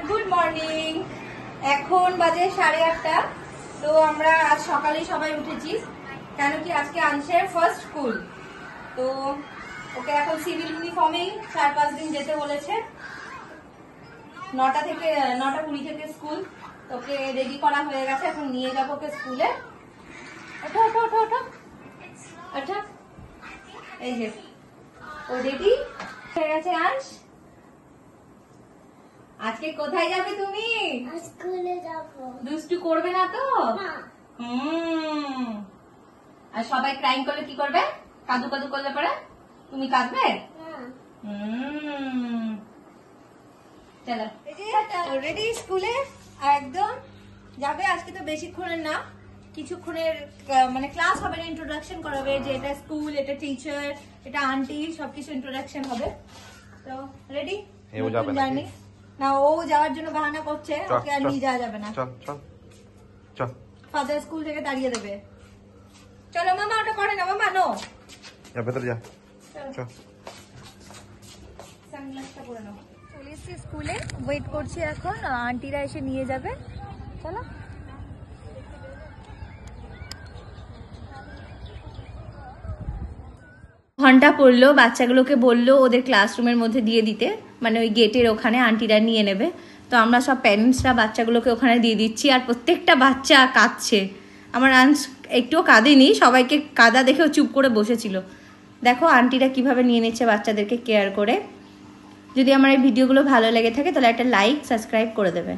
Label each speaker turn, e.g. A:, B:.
A: Good morning. এখন বাজে 8:30। তো আমরা আজ সকালেই সবাই উঠেছি, কেন কি আজকে আনশের ফার্স্ট স্কুল। তো ওকে এখন সিভিল ইউনিফর্মেই 4-5 দিন যেতে বলেছে। 9:20 থেকে স্কুল। তোকে রেডি করা হয়ে গেছে, এখন নিয়ে যাবো ওকে স্কুলে। ওঠো ওঠো ওঠো ওঠো আচ্ছা, এই যে ও রেডি হয়ে গেছে। আজকে কোথায় যাবে তুমি?
B: স্কুলে যাব।
A: দুষ্টু করবে না তো?
B: না।
A: আর সবাই ক্রাইম করলে কি করবে? কাদু কাদু করলে পরে তুমি কাঁদবে? চলো রেডি স্কুলে একদম যাবে। আজকে তো বেশিক্ষণের না, কিছুক্ষণের মানে ক্লাস হবে না, ইন্ট্রোডাকশন করাবে যে এটা স্কুল, এটা টিচার, এটা আন্টি, সবকিছু ইন্ট্রোডাকশন হবে। তো রেডি জার্নি না, ও যাওয়ার জন্য বাহানা করছে, ওকে আর নিয়ে যাওয়া যাবে না।
C: চল চল চল,
A: ফাদার স্কুল থেকে দাঁড়িয়ে দেবে। চলো মামা, ওটা করে না মামা, নো
C: যা ভেতরে যা, চল।
A: সানগ্লাসটা পরে নাও। চলে এসেছি স্কুলে, ওয়েট করছি এখন, আন্টিরা এসে নিয়ে যাবে। চলো। ঘন্টা পড়লো, বাচ্চাগুলোকে বললো ওদের ক্লাসরুমের মধ্যে দিয়ে দিতে, মানে ওই গেটের ওখানে আন্টিরা নিয়ে নেবে। তো আমরা সব প্যারেন্টসরা বাচ্চাগুলোকে ওখানে দিয়ে দিচ্ছি, আর প্রত্যেকটা বাচ্চা কাঁদছে। আমার আন্স একটুও কাঁদেনি, সবাইকে কাঁদা দেখেও চুপ করে বসেছিল। দেখো আন্টিরা কিভাবে নিয়ে নিচ্ছে বাচ্চাদেরকে কেয়ার করে। যদি আমার এই ভিডিওগুলো ভালো লেগে থাকে তাহলে একটা লাইক সাবস্ক্রাইব করে দেবে।